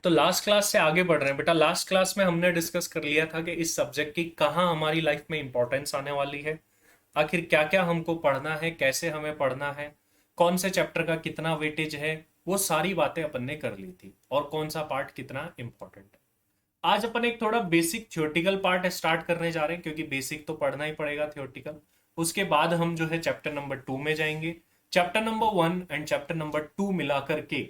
तो last class से आगे बढ़ रहे हैं बेटा। लास्ट क्लास में हमने डिस्कस कर लिया था कि इस सब्जेक्ट की कहाँ हमारी लाइफ में इंपॉर्टेंस आने वाली है, आखिर क्या क्या हमको पढ़ना है, कैसे हमें पढ़ना है, कौन से चैप्टर का कितना वेटेज है, वो सारी बातें अपन ने कर ली थी, और कौन सा पार्ट कितना इंपॉर्टेंट है। आज अपन एक थोड़ा बेसिक थ्योरेटिकल पार्ट स्टार्ट करने जा रहे हैं, क्योंकि बेसिक तो पढ़ना ही पड़ेगा थ्योरेटिकल। उसके बाद हम जो है चैप्टर नंबर 2 में जाएंगे। Chapter number 1 and chapter number 2 मिला करके,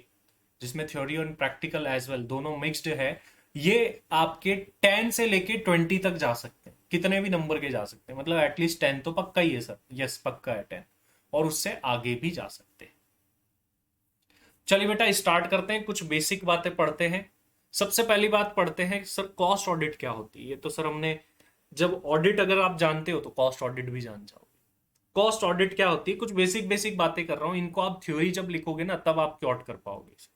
जिसमें थ्योरी और प्रैक्टिकल एज वेल दोनों मिक्स्ड है, ये आपके 10 से लेके 20 तक जा सकते हैं, कितने भी नंबर के जा सकते हैं, मतलब एटलीस्ट 10 तो पक्का ही है सर, यस पक्का है 10, और उससे आगे भी जा सकते हैं। चलिए बेटा स्टार्ट करते हैं, कुछ बेसिक बातें पढ़ते हैं। सबसे पहली बात पढ़ते हैं सर, कॉस्ट ऑडिट क्या होती है। ये तो सर हमने, जब ऑडिट अगर आप जानते हो तो कॉस्ट ऑडिट भी जान जाओगे। कॉस्ट ऑडिट क्या होती है, कुछ बेसिक बेसिक बातें कर रहा हूं, इनको आप थ्योरी जब लिखोगे ना तब आप क्योट कर पाओगे।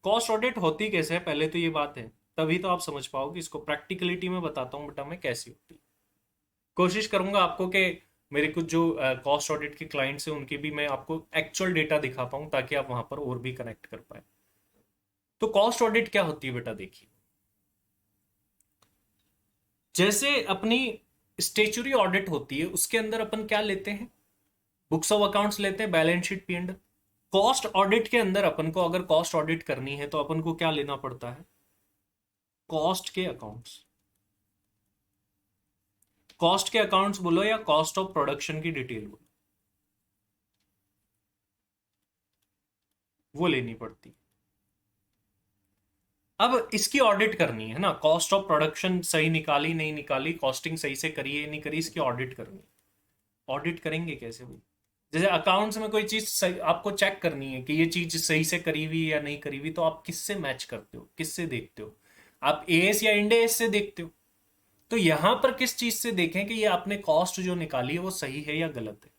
कॉस्ट ऑडिट होती कैसे है पहले तो ये बात है, तभी तो आप समझ पाओगे इसको। प्रैक्टिकलिटी में बताता हूँ बेटा मैं कैसी होती है। कोशिश करूंगा आपको कि मेरे कुछ जो कॉस्ट ऑडिट के क्लाइंट्स हैं उनके भी मैं आपको एक्चुअल डेटा दिखा पाऊं, ताकि आप वहां पर और भी कनेक्ट कर पाए। तो कॉस्ट ऑडिट क्या होती है बेटा, देखिए जैसे अपनी स्टेचुरी ऑडिट होती है, उसके अंदर अपन क्या लेते हैं, बुक्स ऑफ अकाउंट्स लेते हैं, balance sheet P and. Cost audit के अंदर अपन को अगर कॉस्ट ऑडिट करनी है तो अपन को क्या लेना पड़ता है, कॉस्ट के अकाउंट्स। कॉस्ट के अकाउंट्स बोलो या कॉस्ट ऑफ प्रोडक्शन की डिटेल बोलो, वो लेनी पड़ती। अब इसकी ऑडिट करनी है ना, कॉस्ट ऑफ प्रोडक्शन सही निकाली नहीं निकाली, कॉस्टिंग सही से करी है नहीं करी, इसकी ऑडिट करनी है। ऑडिट करेंगे कैसे भाई, जैसे अकाउंट्स में कोई चीज सही आपको चेक करनी है कि ये चीज सही से करी हुई या नहीं करी हुई, तो आप किससे मैच करते हो, किससे देखते हो, आप एएस या इंड एएस से देखते हो। तो यहां पर किस चीज से देखें कि ये आपने कॉस्ट जो निकाली है वो सही है या गलत है।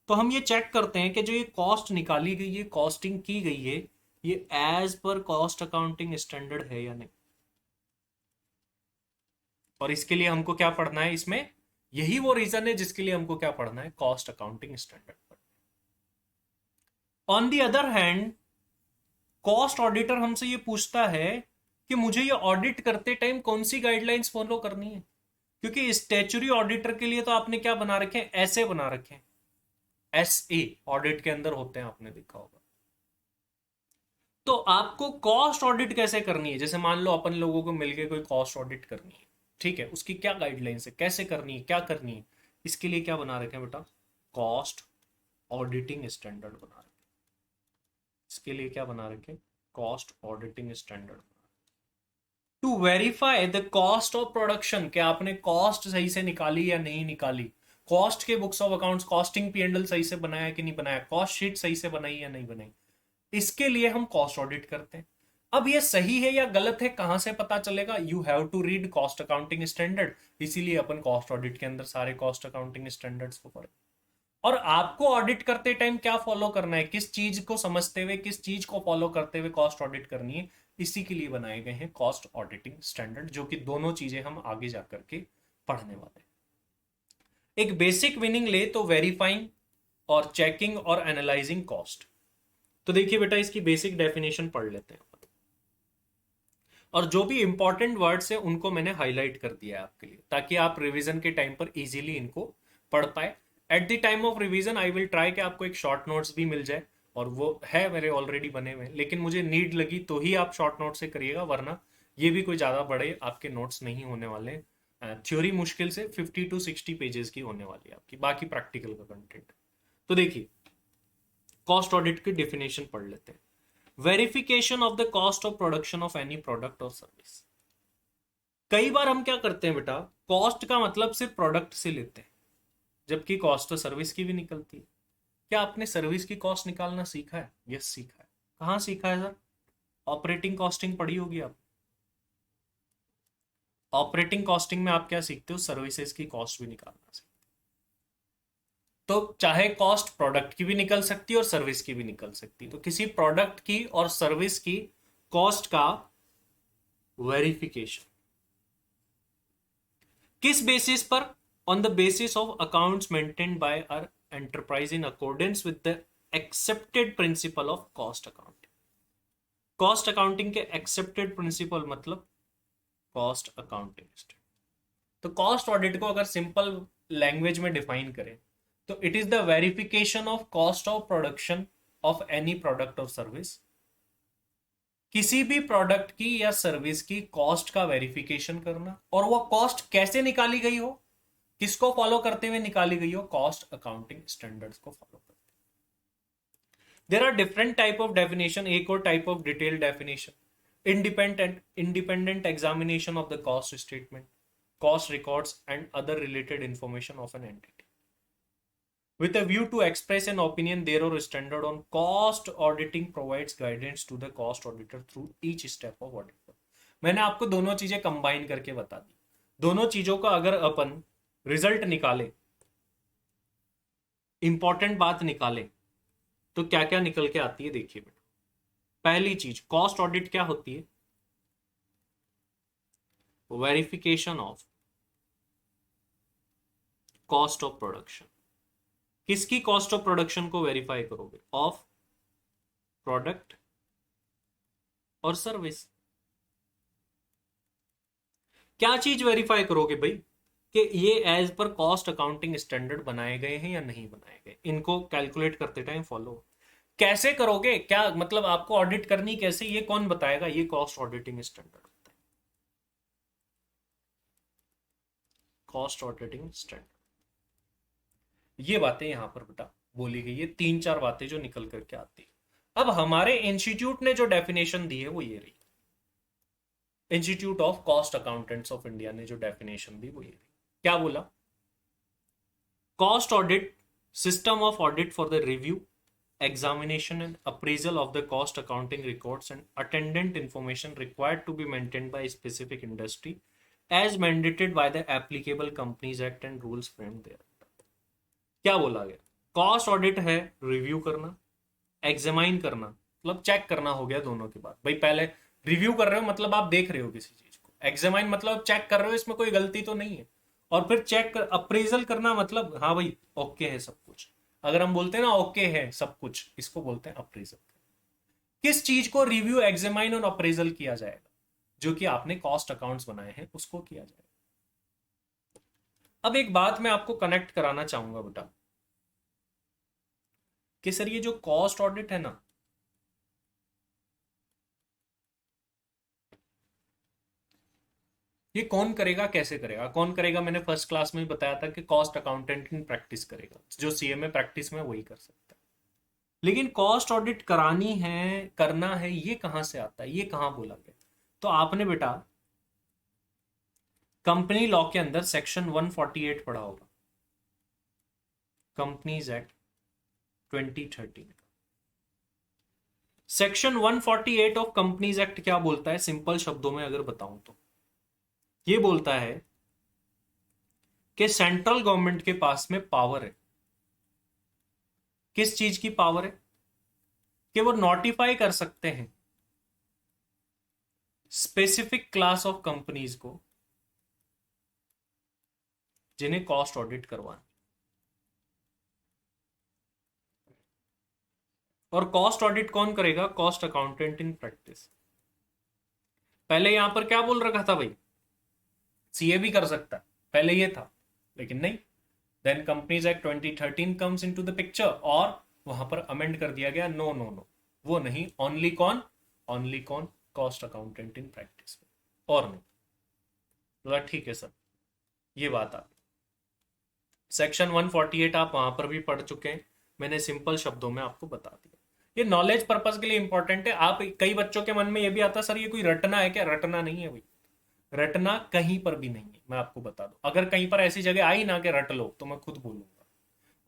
तो हम ये चेक करते हैं कि जो ये कॉस्ट निकाली गई है, कॉस्टिंग की गई है, ये as per cost accounting standard है या नहीं। और इसके लिए हमको क्या पढ़ना है इसमें, यही वो रीजन है जिसके लिए हमको क्या पढ़ना है, cost accounting standard. On the other hand, cost auditor हमसे ये पूछता है कि मुझे ये ऑडिट करते टाइम कौन सी गाइडलाइंस फॉलो करनी है। क्योंकि स्टैच्यूटरी ऑडिटर के लिए तो आपने क्या बना रखे हैं, ऐसे बना रखे हैं, एस ए ऑडिट के अंदर होते हैं, आपने देखा होगा। तो आपको कॉस्ट ऑडिट कैसे करनी है, जैसे मान लो अपन लोगों को मिलके कोई कॉस्ट ऑडिट करनी है, ठीक है, उसकी क्या गाइडलाइंस है, कैसे करनी है, क्या करनी है, इसके लिए क्या बना रखे हैं बेटा, कॉस्ट ऑडिटिंग स्टैंडर्ड बना रखे। इसके लिए क्या बना रखे, cost auditing standard. To verify the cost of production, क्या आपने कॉस्ट सही से निकाली या नहीं निकाली, कॉस्ट के books of accounts, costing P and L सही से बनाया कि नहीं बनाया, कॉस्ट शीट सही से बनाई या नहीं बनाई, इसके लिए हम कॉस्ट ऑडिट करते हैं। अब ये सही है या गलत है कहां से पता चलेगा, you have to read cost accounting standard. इसीलिए अपन कॉस्ट ऑडिट के अंदर सारे कॉस्ट अकाउंटिंग स्टैंडर्ड्स को पढ़े। और आपको ऑडिट करते टाइम क्या फॉलो करना है, किस चीज को समझते हुए, किस चीज को फॉलो करते हुए कॉस्ट ऑडिट करनी है, इसी के लिए बनाए गए हैं कॉस्ट ऑडिटिंग स्टैंडर्ड, जो कि दोनों चीजें हम आगे जाकर के पढ़ने वाले हैं। एक बेसिक मीनिंग ले तो वेरीफाइंग और चेकिंग और एनालाइजिंग कॉस्ट। तो देखिए बेटा इसकी बेसिक डेफिनेशन पढ़ लेते हैं, और जो भी इंपॉर्टेंट वर्ड्स हैं उनको मैंने हाईलाइट कर दिया है आपके लिए, ताकि आप रिवीजन के टाइम पर इजीली इनको पढ़ पाए। At the time of revision I will try कि आपको एक शॉर्ट नोट्स भी मिल जाए, और वो है मेरे ऑलरेडी बने हुए, लेकिन मुझे नीड लगी तो ही आप शॉर्ट नोट से करिएगा, वरना ये भी कोई ज़्यादा बड़े आपके नोट्स नहीं होने वाले। थ्योरी मुश्किल से 50 to 60 पेजेस की होने वाली है आपकी, बाकी प्रैक्टिकल का कंटेंट। तो देखिए कॉस्ट ऑडिट की डेफिनेशन पढ़ लेते हैं। Verification of the cost of production of any product और सर्विस। कई बार हम क्या करते हैं बेटा, कॉस्ट का मतलब सिर्फ प्रोडक्ट से लेते हैं, जबकि कॉस्ट तो सर्विस की भी निकलती है। क्या आपने सर्विस की कॉस्ट निकालना सीखा है, यस सीखा है। कहाँ सीखा है सर, ऑपरेटिंग कॉस्टिंग पढ़ी होगी आप। ऑपरेटिंग कॉस्टिंग में आप क्या सीखते हो, सर्विसेज की कॉस्ट भी निकालना सीखते हो। तो चाहे कॉस्ट प्रोडक्ट की भी निकल सकती है और सर्विस की भी निकल सकती है, तो किसी प्रोडक्ट की और सर्विस की कॉस्ट का वेरिफिकेशन किस बेसिस पर, on the basis of accounts maintained by our enterprise in accordance with the accepted principle of cost accounting. Cost accounting के एक्सेप्टेड प्रिंसिपल मतलब कॉस्ट अकाउंटिंग। तो कॉस्ट ऑडिट को अगर सिंपल लैंग्वेज में define करें तो it is the verification of cost of production of any product और service. किसी भी प्रोडक्ट की या सर्विस की कॉस्ट का वेरिफिकेशन करना, और वो कॉस्ट कैसे निकाली गई हो, किसको फॉलो करते हुए निकाली गई हो, कॉस्ट अकाउंटिंग स्टैंडर्ड्स को फॉलो करते। There are different type of definition, एक और type of detail definition, independent examination of the cost statement, cost records and other related information of an entity with a view to express an opinion thereof. Standard on cost auditing provides guidance to the cost auditor through each step of audit। मैंने आपको दोनों चीजें combine करके बता दी। दोनों चीजों का अगर अपन रिजल्ट निकाले, इंपॉर्टेंट बात निकाले, तो क्या क्या निकल के आती है देखिए बेटा। पहली चीज, कॉस्ट ऑडिट क्या होती है? Verification of cost of production. किसकी कॉस्ट ऑफ प्रोडक्शन को वेरीफाई करोगे? ऑफ प्रोडक्ट और सर्विस। क्या चीज वेरीफाई करोगे भाई? कि ये as per cost accounting standard बनाए गए हैं या नहीं बनाए गए, इनको कैलकुलेट करते टाइम फॉलो कैसे करोगे? क्या मतलब आपको ऑडिट करनी कैसे, ये कौन बताएगा? ये कॉस्ट ऑडिटिंग स्टैंडर्ड होता है, कॉस्ट ऑडिटिंग स्टैंडर्ड। ये बातें यहां पर बेटा बोली गई है, 3-4 बातें जो निकल करके आती है। अब हमारे इंस्टीट्यूट ने जो डेफिनेशन दी है वो ये रही, institute of cost accountants of India ने जो डेफिनेशन दी वो ये रही। क्या बोला? Cost audit system of audit for the review, examination and appraisal of the cost accounting records and attendant information required to be maintained by a specific industry as mandated by the applicable Companies Act and rules framed there। क्या बोला गया? Cost audit है review करना, examine करना मतलब check करना हो गया दोनों के बाद। भाई पहले रिव्यू कर रहे हो मतलब आप देख रहे हो किसी चीज को, एग्जामाइन मतलब चेक कर रहे हो इसमें कोई गलती तो नहीं है, और फिर चेक कर, अप्रेजल करना मतलब हाँ भाई ओके है सब कुछ। अगर हम बोलते हैं ना ओके है सब कुछ, इसको बोलते हैं अप्रेजल। किस चीज को रिव्यू, एग्जामाइन और अप्रेजल किया जाएगा? जो कि आपने कॉस्ट अकाउंट्स बनाए हैं उसको किया जाएगा। अब एक बात मैं आपको कनेक्ट कराना चाहूंगा बेटा कि सर ये जो कॉस्ट ऑडिट है ना, ये कौन करेगा, कैसे करेगा? कौन करेगा? मैंने फर्स्ट क्लास में ही बताया था कि कॉस्ट अकाउंटेंट प्रैक्टिस करेगा, जो सीएमए प्रैक्टिस में वही कर सकता है। लेकिन कॉस्ट ऑडिट करानी है, करना है, ये कहां से आता है, ये कहां बोला गया? तो आपने बेटा कंपनी लॉ के अंदर सेक्शन 148 पढ़ा होगा, companies Act 2013। Section 148 of companies act क्या बोलता है? सिंपल शब्दों में अगर बताऊं तो ये बोलता है कि सेंट्रल गवर्नमेंट के पास में पावर है। किस चीज की पावर है? कि वो नोटिफाई कर सकते हैं स्पेसिफिक क्लास ऑफ कंपनीज को जिन्हें कॉस्ट ऑडिट करवाना। और कॉस्ट ऑडिट कौन करेगा? Cost accountant in practice. पहले यहां पर क्या बोल रखा था भाई? सीए भी कर सकता है, पहले ये था, लेकिन नहीं। Then Companies Act 2013 comes into the picture और वहां पर अमेंड कर दिया गया, नो नो नो वो नहीं, ओनली कौन? ओनली कौन? कॉस्ट अकाउंटेंट इन प्रैक्टिस, और नहीं। तो ठीक है सर, ये बात आ, सेक्शन 148 आप वहां पर भी पढ़ चुके हैं, मैंने सिंपल शब्दों में आपको बता दिया। ये नॉलेज पर्पस के लिए इंपॉर्टेंट है। आप कई बच्चों के मन में ये भी आता सर ये कोई रटना है क्या? रटना नहीं है भाई, रटना कहीं पर भी नहीं है, मैं आपको बता दूं। अगर कहीं पर ऐसी जगह आई ना कि रट लो तो मैं खुद बोलूंगा,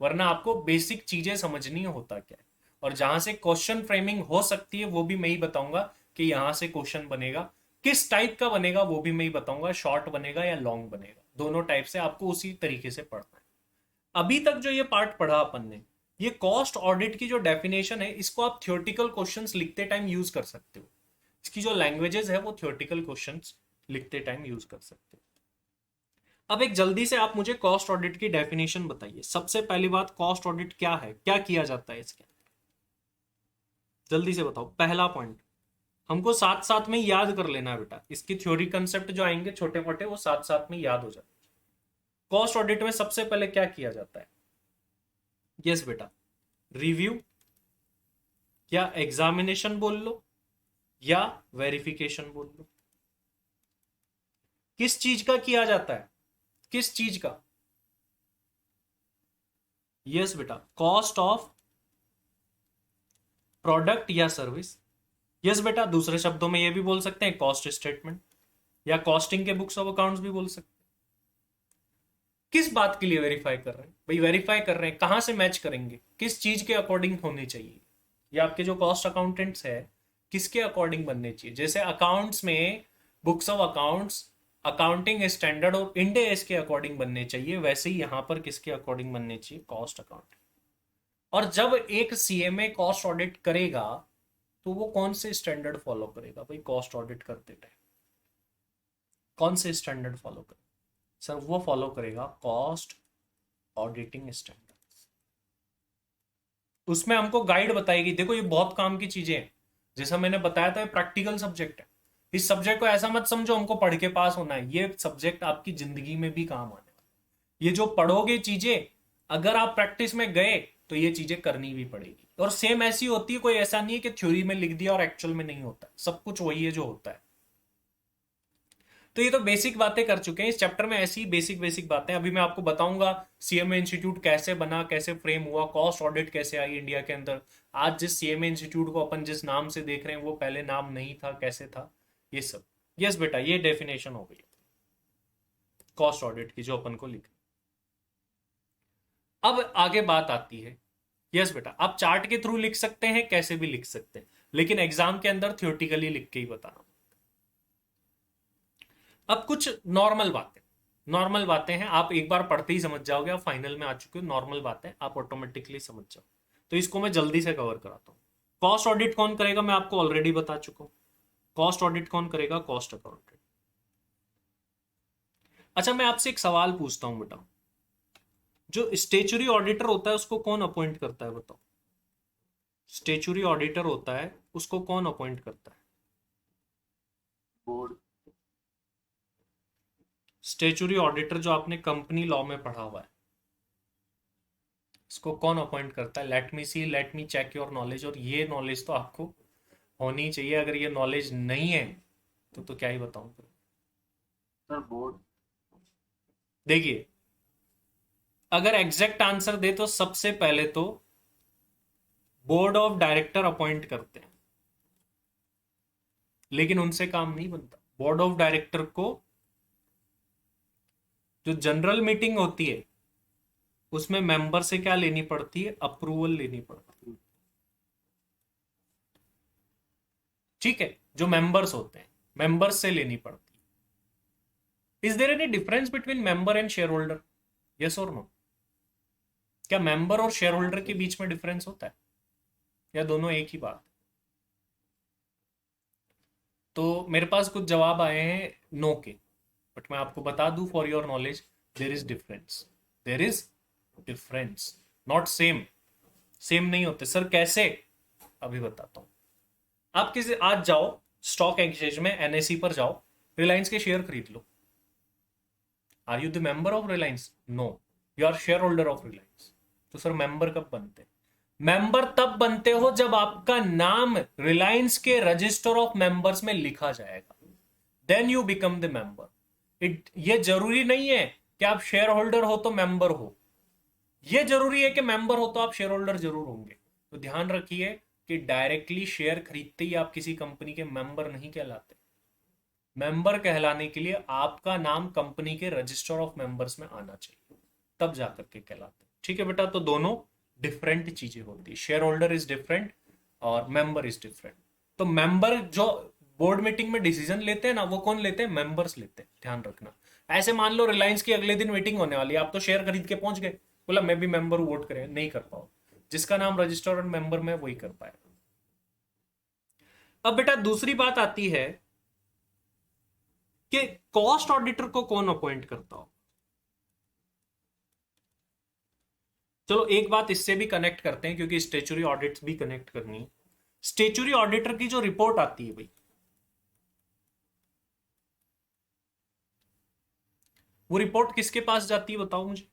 वरना आपको बेसिक चीजें समझनी होता क्या है, और जहां से क्वेश्चन फ्रेमिंग हो सकती है वो भी मैं ही बताऊंगा कि यहां से क्वेश्चन बनेगा, किस टाइप का बनेगा वो भी मैं ही बताऊंगा, शॉर्ट बनेगा या लॉन्ग बनेगा, दोनों टाइप से आपको उसी तरीके से पढ़ना है। अभी तक जो ये पार्ट पढ़ा अपन ने, ये कॉस्ट ऑडिट की जो डेफिनेशन है, इसको आप थियोरेटिकल क्वेश्चंस लिखते टाइम यूज कर सकते हो। इसकी जो लैंग्वेजेस है वो थियोरेटिकल क्वेश्चंस लिखते टाइम यूज कर सकते हो। अब एक जल्दी से आप मुझे कॉस्ट ऑडिट की डेफिनेशन बताइए। सबसे पहली बात, कॉस्ट ऑडिट क्या है, क्या किया जाता है इसके? जल्दी से बताओ। पहला पॉइंट, हमको साथ साथ में याद कर लेना है बेटा, इसकी थ्योरी कंसेप्ट जो आएंगे छोटे मोटे वो साथ साथ में याद हो जाए। कॉस्ट ऑडिट में सबसे पहले क्या किया जाता है? यस बेटा, रिव्यू या एग्जामिनेशन बोल लो या वेरिफिकेशन बोल लो। किस चीज का किया जाता है? किस चीज का? यस बेटा, कॉस्ट ऑफ प्रोडक्ट या सर्विस। यस बेटा, दूसरे शब्दों में यह भी बोल सकते हैं कॉस्ट स्टेटमेंट या कॉस्टिंग के बुक्स ऑफ अकाउंट्स भी बोल सकते हैं। किस बात के लिए वेरीफाई कर रहे हैं भाई? वेरीफाई कर रहे हैं कहां से मैच करेंगे, किस चीज के अकॉर्डिंग होनी चाहिए? या आपके जो कॉस्ट अकाउंटेंट्स है किसके अकॉर्डिंग बनने चाहिए? जैसे अकाउंट्स में books of accounts accounting standard और इंड एस के अकॉर्डिंग बनने चाहिए, वैसे ही यहां पर किसके अकॉर्डिंग बनने चाहिए? Cost account. और जब एक सीएमए कॉस्ट ऑडिट करेगा तो वो कौन से स्टैंडर्ड फॉलो करेगा भाई? कॉस्ट ऑडिट करते टाइम कौन से स्टैंडर्ड फॉलो करेगा सर? वो फॉलो करेगा कॉस्ट ऑडिटिंग स्टैंडर्ड। उसमें हमको गाइड बताएगी। देखो ये बहुत काम की चीजें हैं, जैसा मैंने बताया था प्रैक्टिकल सब्जेक्ट है। इस सब्जेक्ट को ऐसा मत समझो हमको पढ़ के पास होना है, ये सब्जेक्ट आपकी जिंदगी में भी काम आने वाला है। ये जो पढ़ोगे चीजें अगर आप प्रैक्टिस में गए तो ये चीजें करनी भी पड़ेगी। और सेम ऐसी होती है, कोई ऐसा नहीं है कि थ्योरी में लिख दिया और एक्चुअल में नहीं होता, सब कुछ वही है जो होता है। तो ये तो बेसिक बातें कर चुके हैं इस चैप्टर में, ऐसी बेसिक बेसिक बातें। अभी मैं आपको बताऊंगा सीएमए इंस्टीट्यूट कैसे बना, कैसे फ्रेम हुआ, कॉस्ट ऑडिट कैसे आई इंडिया के अंदर। आज जिस सीएमए इंस्टीट्यूट को अपन जिस नाम से देख रहे हैं वो पहले नाम नहीं था, कैसे था, ये सब। यस बेटा, ये डेफिनेशन हो गई कॉस्ट ऑडिट की जो अपन को लिख। अब आगे बात आती है, यस बेटा आप चार्ट के थ्रू लिख सकते हैं, कैसे भी लिख सकते हैं, लेकिन एग्जाम के अंदर थियोरटिकली लिख के ही बताना। अब कुछ नॉर्मल बातें हैं, आप एक बार पढ़ते ही समझ जाओगे, आप फाइनल में आ चुके हो, नॉर्मल बातें आप ऑटोमेटिकली समझ जाओ। तो इसको मैं जल्दी से कवर कराता हूं। कॉस्ट ऑडिट कौन करेगा मैं आपको ऑलरेडी बता चुका हूं। कॉस्ट ऑडिट कौन करेगा? Cost accountant. अच्छा मैं आपसे एक सवाल पूछता हूं बेटा, जो स्टेचुरी ऑडिटर होता है उसको कौन अपॉइंट करता है बताओ? स्टेचुरी ऑडिटर होता है उसको कौन अपॉइंट करता है? बोर्ड। स्टेचुरी ऑडिटर जो आपने कंपनी लॉ में पढ़ा हुआ है, इसको कौन अपॉइंट करता है? Let me see, let me check your knowledge. और ये नॉलेज तो आपको होनी चाहिए, अगर ये नॉलेज नहीं है तो क्या ही बताऊं फिर। Sir board. देखिए अगर एग्जैक्ट आंसर दे तो सबसे पहले तो बोर्ड ऑफ डायरेक्टर अपॉइंट करते हैं, लेकिन उनसे काम नहीं बनता। बोर्ड ऑफ डायरेक्टर को जो जनरल मीटिंग होती है उसमें मेंबर से क्या लेनी पड़ती है? अप्रूवल लेनी पड़ती है। ठीक है, जो मेंबर्स होते हैं मेंबर्स से लेनी पड़ती है। Is there any difference between member and shareholder? Yes और नो? क्या मेंबर और शेयर होल्डर के बीच में डिफरेंस होता है या दोनों एक ही बात? तो मेरे पास कुछ जवाब आए हैं नो के, बट मैं आपको बता दूं for your knowledge, there is difference. There is difference, not same. Same नहीं होते सर, कैसे? अभी बताता हूं। आप किसी आज जाओ स्टॉक एक्सचेंज में, एनएसई पर जाओ, रिलायंस के शेयर खरीद लो। Are you the member of Reliance? No, you are share holder of Reliance. तो सर मेंबर कब बनते? मेंबर तब बनते हो जब आपका नाम रिलायंस के रजिस्टर ऑफ मेंबर्स में लिखा जाएगा, then you become the member. ये जरूरी नहीं है कि आप शेयर होल्डर हो तो मेंबर हो, ये जरूरी है कि मेंबर हो तो आप शेयर होल्डर जरूर होंगे। तो ध्यान रखिए कि डायरेक्टली शेयर खरीदते ही आप किसी कंपनी के मेंबर नहीं कहलाते। मेंबर कहलाने के लिए आपका नाम कंपनी के रजिस्टर ऑफ मेंबर्स में आना चाहिए, तब जाकर के कहलाते। ठीक है बेटा, तो दोनों डिफरेंट चीजें होती है, शेयर होल्डर इज डिफरेंट और मेंबर इज डिफरेंट। तो मेंबर जो बोर्ड मीटिंग में डिसीजन लेते हैं ना, वो कौन लेते हैं? मेंबर्स लेते हैं, ध्यान रखना। ऐसे मान लो रिलायंस की अगले दिन मीटिंग होने वाली है, आप तो शेयर खरीद के पहुंच गए, बोला मैं भी मेंबर हूं, वोट करें, नहीं कर पाओ। जिसका नाम रजिस्टर और मेंबर में वही कर पाएगा। अब बेटा दूसरी बात आती है कि कॉस्ट ऑडिटर को कौन अपॉइंट करता हो? चलो एक बात इससे भी कनेक्ट करते हैं, क्योंकि स्टेचुरी ऑडिट्स भी कनेक्ट करनी है। स्टेचुरी ऑडिटर की जो रिपोर्ट आती है भाई, वो रिपोर्ट किसके पास जाती है बताओ मुझे।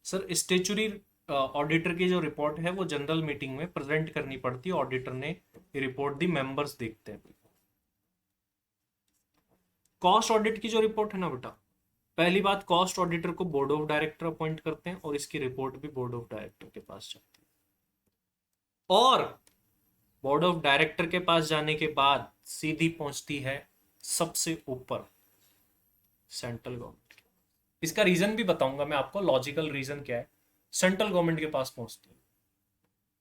सर स्टेचुरी ऑडिटर की जो रिपोर्ट है वो जनरल मीटिंग में प्रेजेंट करनी पड़ती है, ऑडिटर ने ये रिपोर्ट दी, मेंबर्स देखते हैं। कॉस्ट ऑडिट की जो रिपोर्ट है ना बेटा, पहली बात, कॉस्ट ऑडिटर को बोर्ड ऑफ डायरेक्टर अपॉइंट करते हैं और इसकी रिपोर्ट भी बोर्ड ऑफ डायरेक्टर के पास जाती है, और बोर्ड ऑफ डायरेक्टर के पास जाने के बाद सीधी पहुंचती है सबसे ऊपर सेंट्रल गवर्नमेंट। इसका रीजन भी बताऊंगा मैं आपको, लॉजिकल रीजन क्या है, सेंट्रल गवर्नमेंट के पास पहुंचती है।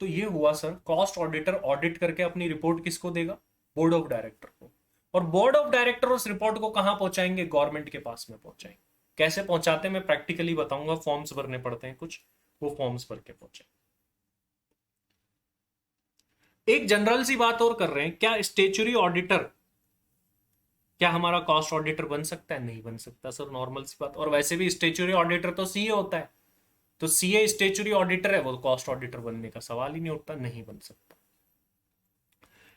तो ये हुआ सर, कॉस्ट ऑडिटर ऑडिट करके अपनी रिपोर्ट किसको देगा, बोर्ड ऑफ डायरेक्टर को, और बोर्ड ऑफ डायरेक्टर उस रिपोर्ट को कहां पहुंचाएंगे, गवर्नमेंट के पास में पहुंचाएंगे। कैसे पहुंचाते हैं मैं प्रैक्टिकली बताऊंगा, फॉर्म्स भरने पड़ते हैं कुछ, वो फॉर्म्स भर के पहुंचाएंगे। एक जनरल सी बात और कर रहे हैं, क्या स्टेचुरी ऑडिटर, क्या हमारा कॉस्ट ऑडिटर बन सकता है, नहीं बन सकता सर, नॉर्मल सी बात। और वैसे भी स्टेचुरी ऑडिटर तो सीए होता है, तो सीए स्टेचुरी ऑडिटर है, वो कॉस्ट ऑडिटर बनने का सवाल ही नहीं उठता, नहीं बन सकता।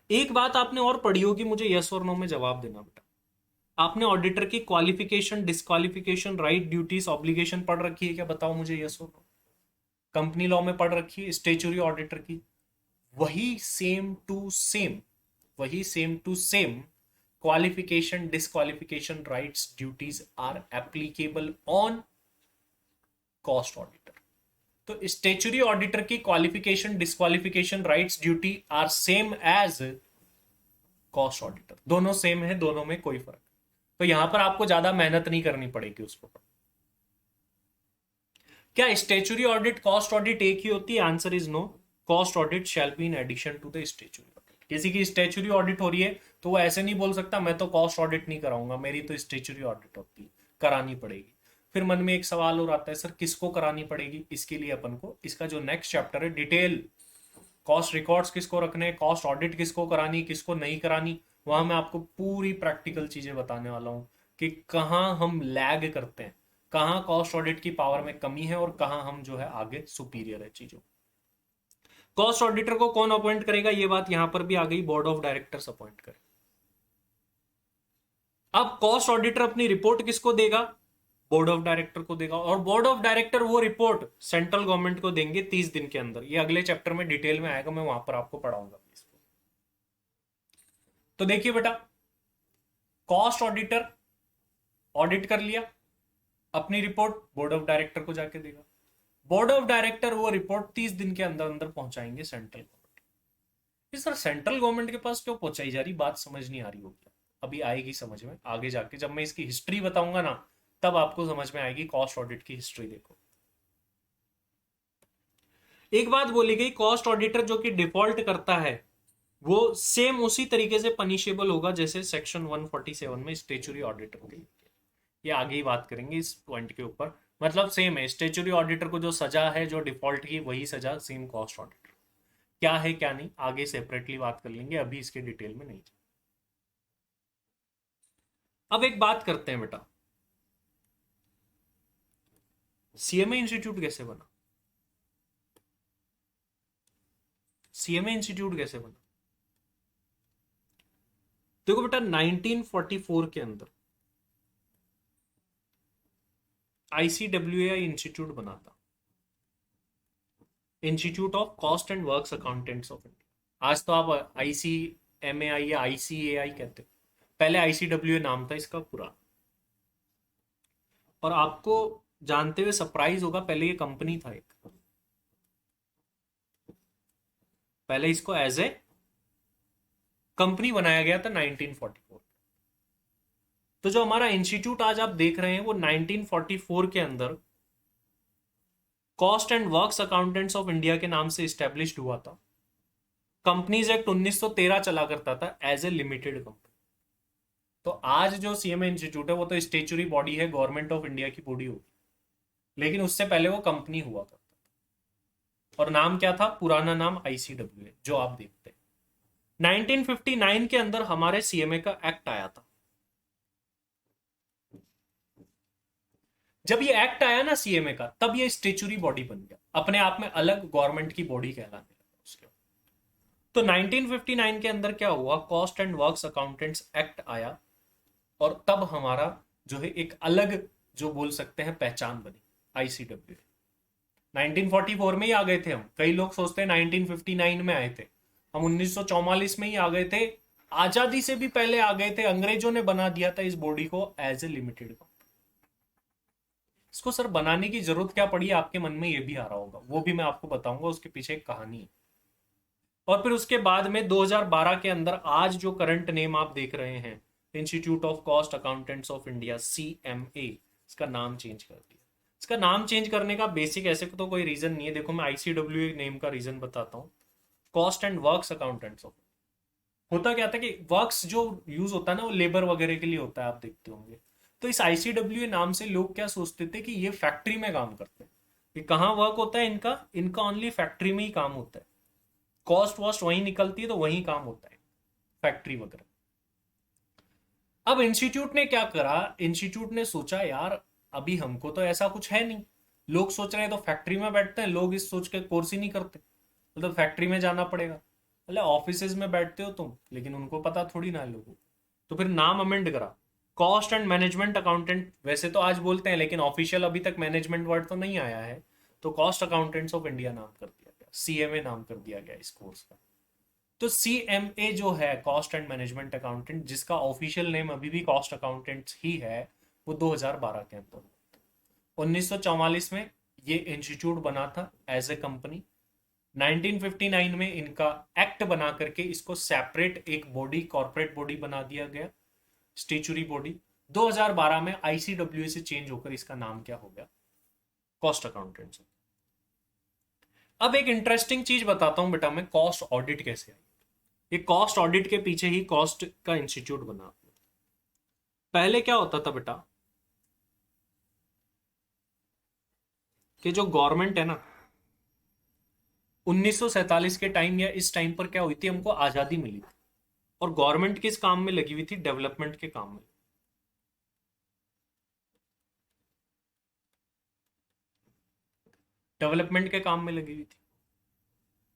एक बात आपने और पढ़ी होगी, मुझे यस और नो में जवाब देना बेटा। आपने ऑडिटर की qualification, disqualification, right, duties, obligation पढ़ रखी है क्या, बताओ मुझे यस और नो। कंपनी लॉ में पढ़ रखी है स्टेचुरी ऑडिटर की, वही सेम टू सेम, वही same to same qualification, disqualification, rights, duties are applicable on cost auditor. तो स्टेचुरी ऑडिटर की qualification, disqualification, rights, duty are same as cost auditor, दोनों सेम है, दोनों में कोई फर्क। तो यहां पर आपको ज्यादा मेहनत नहीं करनी पड़ेगी उस पर। क्या स्टेचुरी ऑडिट कॉस्ट ऑडिट एक ही होती है, answer is no. Cost audit shall be in addition to the statutory audit. किसी की स्टेचुरी ऑडिट हो रही है तो वो ऐसे नहीं बोल सकता मैं तो कॉस्ट ऑडिट नहीं कराऊंगा, मेरी तो स्टेचुरी ऑडिट होती है, करानी पड़ेगी। फिर मन में एक सवाल और आता है, सर किसको करानी पड़ेगी, इसके लिए अपन को इसका जो नेक्स्ट चैप्टर है, डिटेल कॉस्ट रिकॉर्ड्स किसको रखने, कॉस्ट ऑडिट किसको करानी, किसको नहीं करानी, वहां मैं आपको पूरी प्रैक्टिकल चीजें बताने वाला हूं कि कहां हम लैग करते हैं, कहां कॉस्ट ऑडिट की पावर में कमी है और कहां हम जो है आगे सुपीरियर है चीजों। कॉस्ट ऑडिटर को कौन अपॉइंट करेगा, ये बात यहां पर भी आ गई, बोर्ड ऑफ डायरेक्टर्स अपॉइंट करे। अब कॉस्ट ऑडिटर अपनी रिपोर्ट किसको देगा, बोर्ड ऑफ डायरेक्टर को देगा, और बोर्ड ऑफ डायरेक्टर वो रिपोर्ट सेंट्रल गवर्नमेंट को देंगे 30 दिन के अंदर। ये अगले चैप्टर में डिटेल में आएगा, मैं वहां पर आपको पढ़ाऊंगा। तो देखिए बेटा, कॉस्ट ऑडिटर ऑडिट कर लिया, अपनी रिपोर्ट बोर्ड ऑफ डायरेक्टर को जाके देगा, बोर्ड ऑफ डायरेक्टर वो रिपोर्ट 30 दिन के अंदर अंदर पहुंचाएंगे सेंट्रल गवर्नमेंट। ये सर सेंट्रल गवर्नमेंट के पास क्यों पहुंचाई जा रही, बात समझ नहीं आ रही होगी, अभी आएगी समझ में आगे जाके, जब मैं इसकी हिस्ट्री बताऊंगा ना तब आपको समझ में आएगी। कॉस्ट ऑडिट की हिस्ट्री देखो, एक बात बोली गई, कॉस्ट ऑडिटर जो कि डिफॉल्ट करता है वो सेम उसी तरीके से पनिशेबल होगा जैसे सेक्शन 147 में स्टेचुरी ऑडिटर के लिए। ये आगे ही बात करेंगे इस पॉइंट के ऊपर, मतलब सेम है, स्टेचुरी ऑडिटर को जो सजा है, जो डिफॉल्ट की, वही सजा सेम कॉस्ट ऑडिटर। क्या है क्या नहीं आगे सेपरेटली बात कर लेंगे, अभी इसके डिटेल में नहीं। अब एक बात करते हैं बेटा, सीएमए इंस्टीट्यूट कैसे बना, सीएमए इंस्टीट्यूट कैसे बना। देखो बेटा 1944 के अंदर आईसीडब्ल्यूए इंस्टीट्यूट बना था, institute of cost and works accountants of India. आज तो आप आईसीएमएआई या आईसीएआई कहते हो, पहले आईसीडब्ल्यूए नाम था इसका पूरा। और आपको जानते हुए सरप्राइज होगा, पहले ये कंपनी था एक, पहले इसको एज ए कंपनी बनाया गया था 1944। तो जो हमारा इंस्टीट्यूट आज आप देख रहे हैं वो 1944 के अंदर cost and works accountants of India के नाम से स्टैब्लिश्ड हुआ था। कंपनीज एक्ट 1913 चला करता था एज ए लिमिटेड कंपनी। तो आज जो सीएमए इंस्टीट्यूट है वो तो स्टेचुरी बॉडी है, गवर्नमेंट ऑफ इंडिया की बॉडी होगी, लेकिन उससे पहले वो कंपनी हुआ करता था, और नाम क्या था, पुराना नाम आईसीडब्ल्यूए जो आप देखते हैं। 1959 के अंदर हमारे सीएमए का एक्ट आया था। जब ये एक्ट आया ना सीएमए का, तब ये स्टेचुरी बॉडी बन गया, अपने आप में अलग गवर्नमेंट की बॉडी कहलाने लगा उसके। तो 1959 के अंदर क्या हुआ, cost and works accountants act आया, और तब हमारा जो है एक अलग, जो बोल सकते हैं, पहचान बनी आईसीडब्ल्यू। 1944 में ही आ गए थे हम, कई लोग सोचते हैं 1959 में आए थे, हम 1944 में ही आ गए थे, आजादी से भी पहले आ गए थे, अंग्रेजों ने बना दिया था इस बॉडी को एज ए लिमिटेड। इसको सर बनाने की जरूरत क्या पड़ी, आपके मन में ये भी आ रहा होगा, वो भी मैं आपको बताऊंगा, उसके पीछे एक कहानी है। और फिर उसके बाद में 2012 के अंदर आज जो करंट नेम आप देख रहे हैं, institute of cost accountants of India, CMA, इसका नाम चेंज कर दिया। इसका नाम चेंज करने का बेसिक ऐसे तो कोई रीजन नहीं है, देखो मैं ICWA नेम का रीजन बताता हूँ। Cost and works accountants of, होता क्या था कि वर्क्स जो यूज होता है ना वो लेबर वगैरह के लिए होता है, आप देखते होंगे। तो इस ICWA नाम से लोग क्या सोचते थे कि ये फैक्ट्री में काम करते हैं, कि कहाँ वर्क होता है इनका, इनका ओनली फैक्ट्री में ही काम होता है, कॉस्ट वॉस्ट वहीं निकलती है तो वहीं काम होता है, फैक्ट्री वगैरह। अब इंस्टीट्यूट ने क्या करा, इंस्टीट्यूट ने सोचा यार अभी हमको तो ऐसा कुछ है नहीं, लोग सोच रहे हैं तो फैक्ट्री में बैठते हैं, लोग इस सोच के कोर्स ही नहीं करते, मतलब फैक्ट्री में जाना पड़ेगा, मतलब ऑफिस में बैठते हो तुम, लेकिन उनको पता थोड़ी ना है लोगों को। तो फिर नाम अमेंड करा, कॉस्ट एंड मैनेजमेंट अकाउंटेंट वैसे तो आज बोलते हैं, लेकिन ऑफिशियल अभी तक मैनेजमेंट वर्ड तो नहीं आया है, तो कॉस्ट अकाउंटेंट्स ऑफ इंडिया नाम कर दिया गया, CMA नाम कर दिया गया इस कोर्स का। तो CMA जो है कॉस्ट एंड मैनेजमेंट अकाउंटेंट, जिसका ऑफिशियल नेम अभी भी कॉस्ट अकाउंटेंट्स ही है, वो 2012 के अंदर, 1944 में ये इंस्टीट्यूट बना था एज ए कंपनी। 1959 में इनका एक्ट बना करके इसको सेपरेट एक बॉडी, कॉर्पोरेट बॉडी बना दिया गया, स्टेचुरी बॉडी। 2012 में ICWA से चेंज होकर इसका नाम क्या हो गया, कॉस्ट अकाउंटेंट्स। अब एक इंटरेस्टिंग चीज बताता हूं बेटा मैं, कॉस्ट ऑडिट कैसे आई। ये कॉस्ट ऑडिट के पीछे ही कॉस्ट का इंस्टीट्यूट बना। पहले क्या होता था बेटा, कि जो गवर्नमेंट है ना, 1947 के टाइम या इस टाइम पर क्या हुई थी, हमको आजादी मिली थी, और गवर्नमेंट किस काम में लगी हुई थी, डेवलपमेंट के काम में, डेवलपमेंट के काम में लगी हुई थी।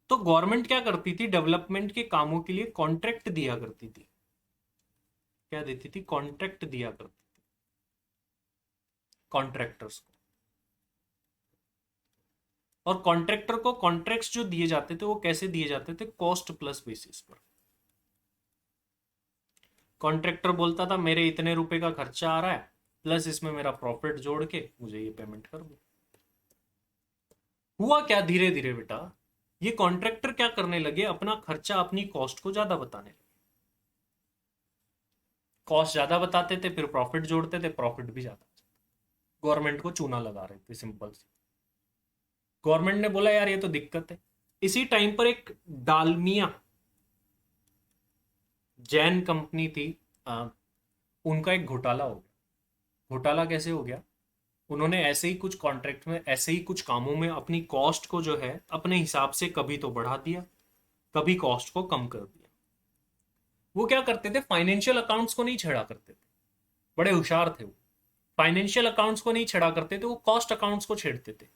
तो गवर्नमेंट क्या करती थी, डेवलपमेंट के कामों के लिए कॉन्ट्रैक्ट दिया करती थी, क्या देती थी, कॉन्ट्रैक्ट दिया करती थी कॉन्ट्रैक्टर्स को। और कॉन्ट्रैक्टर को कॉन्ट्रैक्ट्स जो दिए जाते थे वो कैसे दिए जाते थे, कॉस्ट प्लस बेसिस पर। कॉन्ट्रैक्टर बोलता था मेरे इतने रुपए का खर्चा आ रहा है, प्लस इसमें मेरा प्रॉफिट जोड़ के मुझे ये पेमेंट कर दो। हुआ क्या, धीरे धीरे बेटा ये कॉन्ट्रैक्टर क्या करने लगे, अपना खर्चा, अपनी कॉस्ट को ज्यादा बताने लगे। कॉस्ट ज्यादा बताते थे, फिर प्रॉफिट जोड़ते थे, प्रॉफिट भी ज्यादा। गवर्नमेंट को चूना लगा रहे थे, सिंपल सी। गवर्नमेंट ने बोला यार ये तो दिक्कत है। इसी टाइम पर एक डालमिया जैन कंपनी थी, उनका एक घोटाला हो गया। घोटाला कैसे हो गया, उन्होंने ऐसे ही कुछ कॉन्ट्रैक्ट में, ऐसे ही कुछ कामों में अपनी कॉस्ट को जो है अपने हिसाब से कभी तो बढ़ा दिया, कभी कॉस्ट को कम कर दिया। वो क्या करते थे, फाइनेंशियल अकाउंट्स को नहीं छेड़ा करते थे, बड़े होशियार थे वो। फाइनेंशियल अकाउंट्स को नहीं छेड़ा करते थे, वो कॉस्ट अकाउंट्स को छेड़ते थे।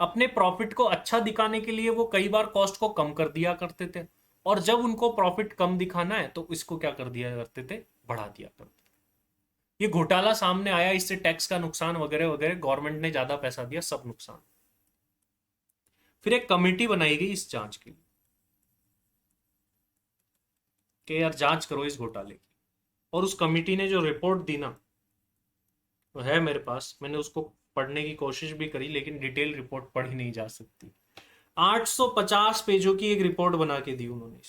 अपने प्रॉफिट को अच्छा दिखाने के लिए वो कई बार कॉस्ट को कम कर दिया करते थे, और जब उनको प्रॉफिट कम दिखाना है तो इसको क्या कर दिया करते थे, बढ़ा दिया करते थे। ये घोटाला सामने आया, इससे टैक्स का नुकसान वगैरह वगैरह, गवर्नमेंट ने ज्यादा पैसा दिया, सब नुकसान। फिर एक कमेटी बनाई गई इस जांच के लिए, कि यार जांच करो इस घोटाले की। और उस कमेटी ने जो रिपोर्ट दी ना, वो है मेरे पास, मैंने उसको पढ़ने की कोशिश भी करी, लेकिन डिटेल रिपोर्ट पढ़ी नहीं जा सकती। 850 पेजों की एक रिपोर्ट बना के दी उन्होंने।